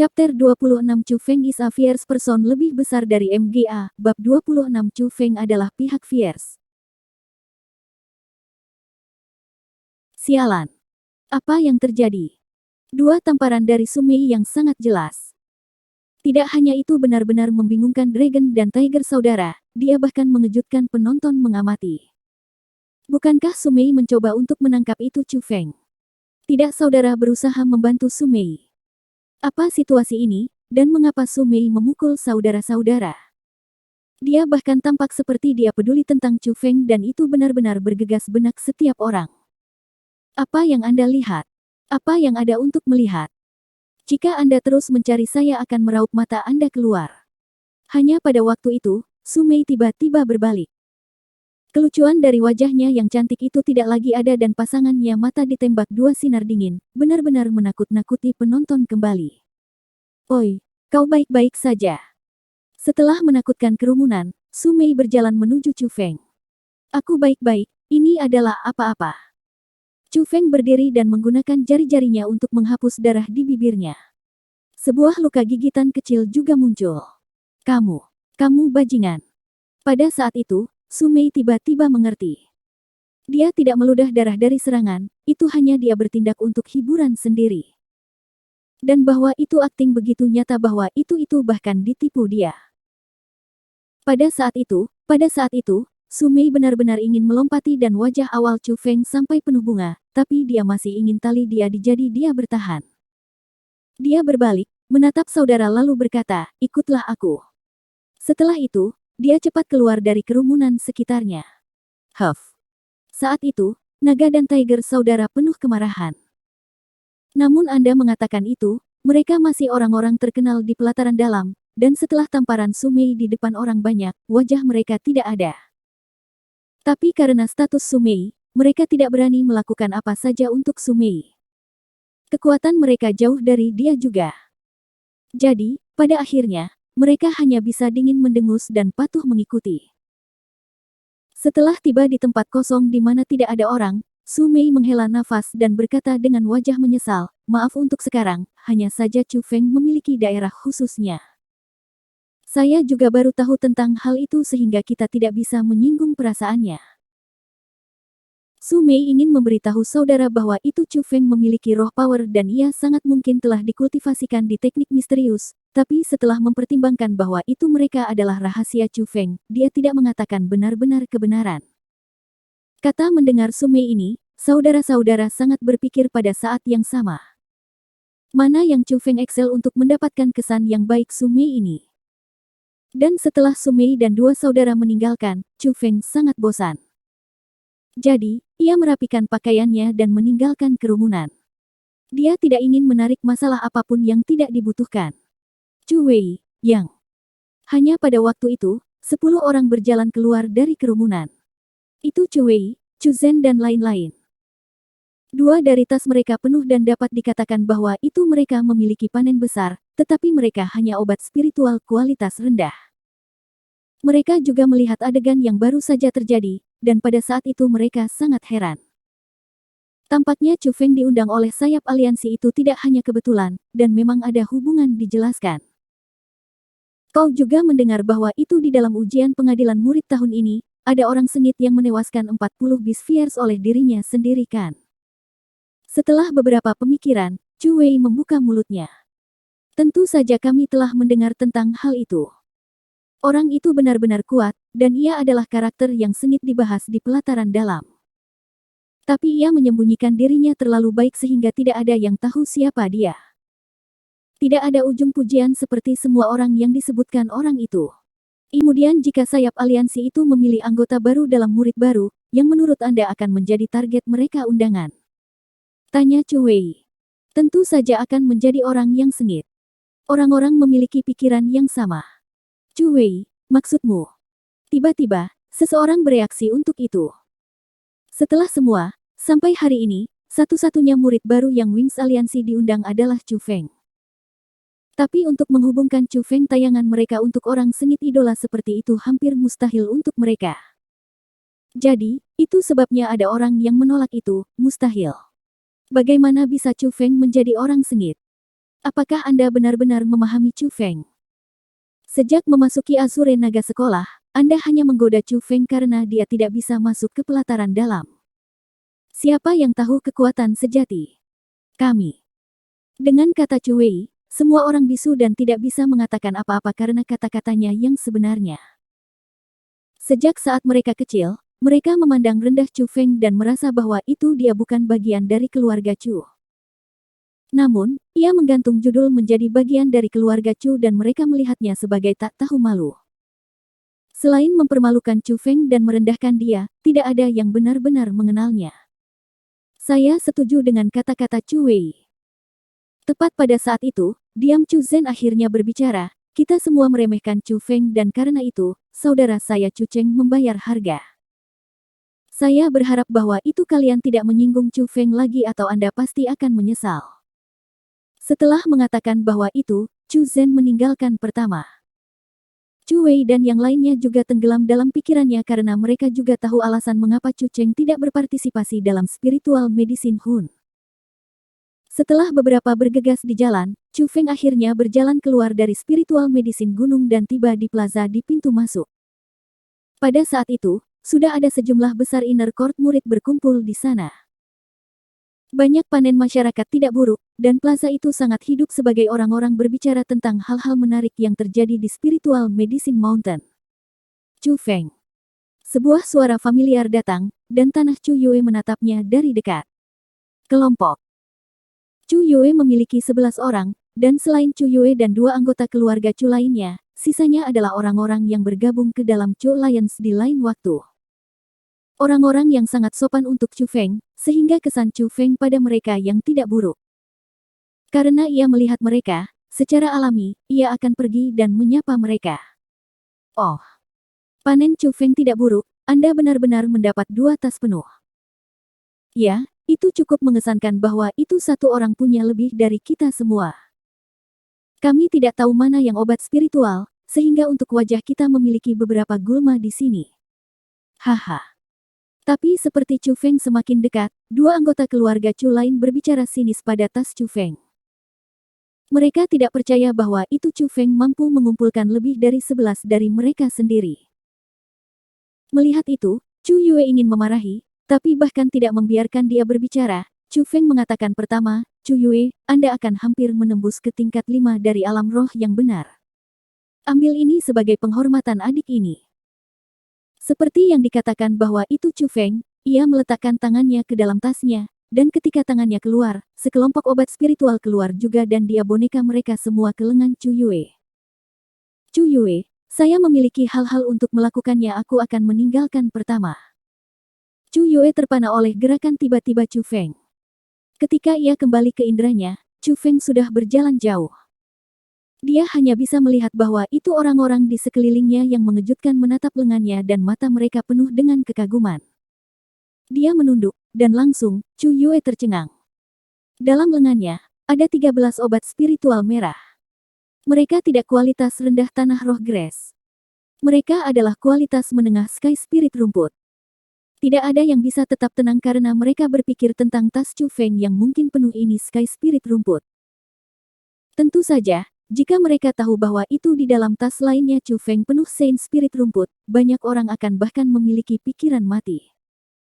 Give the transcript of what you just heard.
Chapter 26 Chu Feng is a fierce person lebih besar dari MGA. Bab 26 Chu Feng adalah pihak fierce. Sialan. Apa yang terjadi? Dua tamparan dari Sumei yang sangat jelas. Tidak hanya itu benar-benar membingungkan Dragon dan Tiger saudara, dia bahkan mengejutkan penonton mengamati. Bukankah Sumei mencoba untuk menangkap itu Chu Feng? Tidak, saudara berusaha membantu Sumei. Apa situasi ini, dan mengapa Sumei memukul saudara-saudara? Dia bahkan tampak seperti dia peduli tentang Chu Feng dan itu benar-benar bergegas benak setiap orang. Apa yang Anda lihat? Apa yang ada untuk melihat? Jika Anda terus mencari saya akan meraup mata Anda keluar. Hanya pada waktu itu, Sumei tiba-tiba berbalik. Kelucuan dari wajahnya yang cantik itu tidak lagi ada dan pasangannya mata ditembak dua sinar dingin, benar-benar menakut-nakuti penonton kembali. Oi, kau baik-baik saja. Setelah menakutkan kerumunan, Sumei berjalan menuju Chu Feng. Aku baik-baik, ini adalah apa-apa. Chu Feng berdiri dan menggunakan jari-jarinya untuk menghapus darah di bibirnya. Sebuah luka gigitan kecil juga muncul. Kamu bajingan. Pada saat itu, Sumei tiba-tiba mengerti. Dia tidak meludah darah dari serangan, itu hanya dia bertindak untuk hiburan sendiri. Dan bahwa itu akting begitu nyata bahwa itu bahkan ditipu dia. Pada saat itu, Sumei benar-benar ingin melompati dan wajah awal Chu Feng sampai penuh bunga, tapi dia masih ingin tali dia jadi dia bertahan. Dia berbalik, menatap saudara lalu berkata, ikutlah aku. Setelah itu, dia cepat keluar dari kerumunan sekitarnya. Huff. Saat itu, Naga dan Tiger saudara penuh kemarahan. Namun Anda mengatakan itu, mereka masih orang-orang terkenal di pelataran dalam, dan setelah tamparan Sumei di depan orang banyak, wajah mereka tidak ada. Tapi karena status Sumei, mereka tidak berani melakukan apa saja untuk Sumei. Kekuatan mereka jauh dari dia juga. Jadi, pada akhirnya, mereka hanya bisa dingin mendengus dan patuh mengikuti. Setelah tiba di tempat kosong di mana tidak ada orang, Sumei menghela nafas dan berkata dengan wajah menyesal, maaf untuk sekarang, hanya saja Chu Feng memiliki daerah khususnya. Saya juga baru tahu tentang hal itu sehingga kita tidak bisa menyinggung perasaannya. Sumei ingin memberitahu saudara bahwa itu Chu Feng memiliki roh power dan ia sangat mungkin telah dikultivasikan di teknik misterius, tapi setelah mempertimbangkan bahwa itu mereka adalah rahasia Chu Feng, dia tidak mengatakan benar-benar kebenaran. Kata mendengar Sumei ini, saudara-saudara sangat berpikir pada saat yang sama. Mana yang Chu Feng excel untuk mendapatkan kesan yang baik Sumei ini? Dan setelah Sumei dan dua saudara meninggalkan, Chu Feng sangat bosan. Jadi, ia merapikan pakaiannya dan meninggalkan kerumunan. Dia tidak ingin menarik masalah apapun yang tidak dibutuhkan. Chu Wei, Yang. Hanya pada waktu itu, 10 orang berjalan keluar dari kerumunan. Itu Chu Wei, Chu Zhen dan lain-lain. Dua dari tas mereka penuh dan dapat dikatakan bahwa itu mereka memiliki panen besar, tetapi mereka hanya obat spiritual kualitas rendah. Mereka juga melihat adegan yang baru saja terjadi, dan pada saat itu mereka sangat heran. Tampaknya Chu Feng diundang oleh sayap aliansi itu tidak hanya kebetulan, dan memang ada hubungan dijelaskan. Kau juga mendengar bahwa itu di dalam ujian pengadilan murid tahun ini, ada orang sengit yang menewaskan 40 bis fierce oleh dirinya sendiri kan? Setelah beberapa pemikiran, Chu Wei membuka mulutnya. Tentu saja kami telah mendengar tentang hal itu. Orang itu benar-benar kuat, dan ia adalah karakter yang sengit dibahas di pelataran dalam. Tapi ia menyembunyikan dirinya terlalu baik sehingga tidak ada yang tahu siapa dia. Tidak ada ujung pujian seperti semua orang yang disebutkan orang itu. Kemudian jika sayap aliansi itu memilih anggota baru dalam murid baru, yang menurut Anda akan menjadi target mereka undangan? Tanya Chu Wei. Tentu saja akan menjadi orang yang sengit. Orang-orang memiliki pikiran yang sama. Chu Wei, maksudmu? Tiba-tiba, seseorang bereaksi untuk itu. Setelah semua, sampai hari ini, satu-satunya murid baru yang Wings Aliansi diundang adalah Chu Feng. Tapi untuk menghubungkan Chu Feng tayangan mereka untuk orang sengit idola seperti itu hampir mustahil untuk mereka. Jadi, itu sebabnya ada orang yang menolak itu, mustahil. Bagaimana bisa Chu Feng menjadi orang sengit? Apakah Anda benar-benar memahami Chu Feng? Sejak memasuki Azure Naga Sekolah, Anda hanya menggoda Chu Feng karena dia tidak bisa masuk ke pelataran dalam. Siapa yang tahu kekuatan sejati? Kami. Dengan kata Chu Wei, semua orang bisu dan tidak bisa mengatakan apa-apa karena kata-katanya yang sebenarnya. Sejak saat mereka kecil, mereka memandang rendah Chu Feng dan merasa bahwa itu dia bukan bagian dari keluarga Chu. Namun, ia menggantung judul menjadi bagian dari keluarga Chu dan mereka melihatnya sebagai tak tahu malu. Selain mempermalukan Chu Feng dan merendahkan dia, tidak ada yang benar-benar mengenalnya. Saya setuju dengan kata-kata Chu Wei. Tepat pada saat itu, diam Chu Zhen akhirnya berbicara, kita semua meremehkan Chu Feng dan karena itu, saudara saya Chu Cheng membayar harga. Saya berharap bahwa itu kalian tidak menyinggung Chu Feng lagi atau Anda pasti akan menyesal. Setelah mengatakan bahwa itu, Chu Zhen meninggalkan pertama. Chu Wei dan yang lainnya juga tenggelam dalam pikirannya karena mereka juga tahu alasan mengapa Chu Cheng tidak berpartisipasi dalam spiritual medicine Hun. Setelah beberapa bergegas di jalan, Chu Feng akhirnya berjalan keluar dari spiritual medicine gunung dan tiba di plaza di pintu masuk. Pada saat itu, sudah ada sejumlah besar inner court murid berkumpul di sana. Banyak panen masyarakat tidak buruk, dan plaza itu sangat hidup sebagai orang-orang berbicara tentang hal-hal menarik yang terjadi di Spiritual Medicine Mountain. Chu Feng. Sebuah suara familiar datang, dan tanah Chu Yue menatapnya dari dekat. Kelompok. Chu Yue memiliki 11 orang, dan selain Chu Yue dan 2 anggota keluarga Chu lainnya, sisanya adalah orang-orang yang bergabung ke dalam Chu Alliance di lain waktu. Orang-orang yang sangat sopan untuk Chu Feng, sehingga kesan Chu Feng pada mereka yang tidak buruk. Karena ia melihat mereka, secara alami, ia akan pergi dan menyapa mereka. Oh, panen Chu Feng tidak buruk, Anda benar-benar mendapat 2 tas penuh. Ya, itu cukup mengesankan bahwa itu satu orang punya lebih dari kita semua. Kami tidak tahu mana yang obat spiritual, sehingga untuk wajah kita memiliki beberapa gulma di sini. Haha. Tapi seperti Chu Feng semakin dekat, 2 anggota keluarga Chu lain berbicara sinis pada tas Chu Feng. Mereka tidak percaya bahwa itu Chu Feng mampu mengumpulkan lebih dari 11 dari mereka sendiri. Melihat itu, Chu Yue ingin memarahi, tapi bahkan tidak membiarkan dia berbicara. Chu Feng mengatakan pertama, Chu Yue, Anda akan hampir menembus ke tingkat 5 dari alam roh yang benar. Ambil ini sebagai penghormatan adik ini. Seperti yang dikatakan bahwa itu Chu Feng, ia meletakkan tangannya ke dalam tasnya, dan ketika tangannya keluar, sekelompok obat spiritual keluar juga dan dia boneka mereka semua ke lengan Chu Yue. Chu Yue, saya memiliki hal-hal untuk melakukannya aku akan meninggalkan pertama. Chu Yue terpana oleh gerakan tiba-tiba Chu Feng. Ketika ia kembali ke inderanya, Chu Feng sudah berjalan jauh. Dia hanya bisa melihat bahwa itu orang-orang di sekelilingnya yang mengejutkan menatap lengannya dan mata mereka penuh dengan kekaguman. Dia menunduk, dan langsung, Chu Yue tercengang. Dalam lengannya, ada 13 obat spiritual merah. Mereka tidak kualitas rendah tanah roh grass. Mereka adalah kualitas menengah sky spirit rumput. Tidak ada yang bisa tetap tenang karena mereka berpikir tentang tas Chu Feng yang mungkin penuh ini sky spirit rumput. Tentu saja, jika mereka tahu bahwa itu di dalam tas lainnya Chu Feng penuh Saint Spirit rumput, banyak orang akan bahkan memiliki pikiran mati.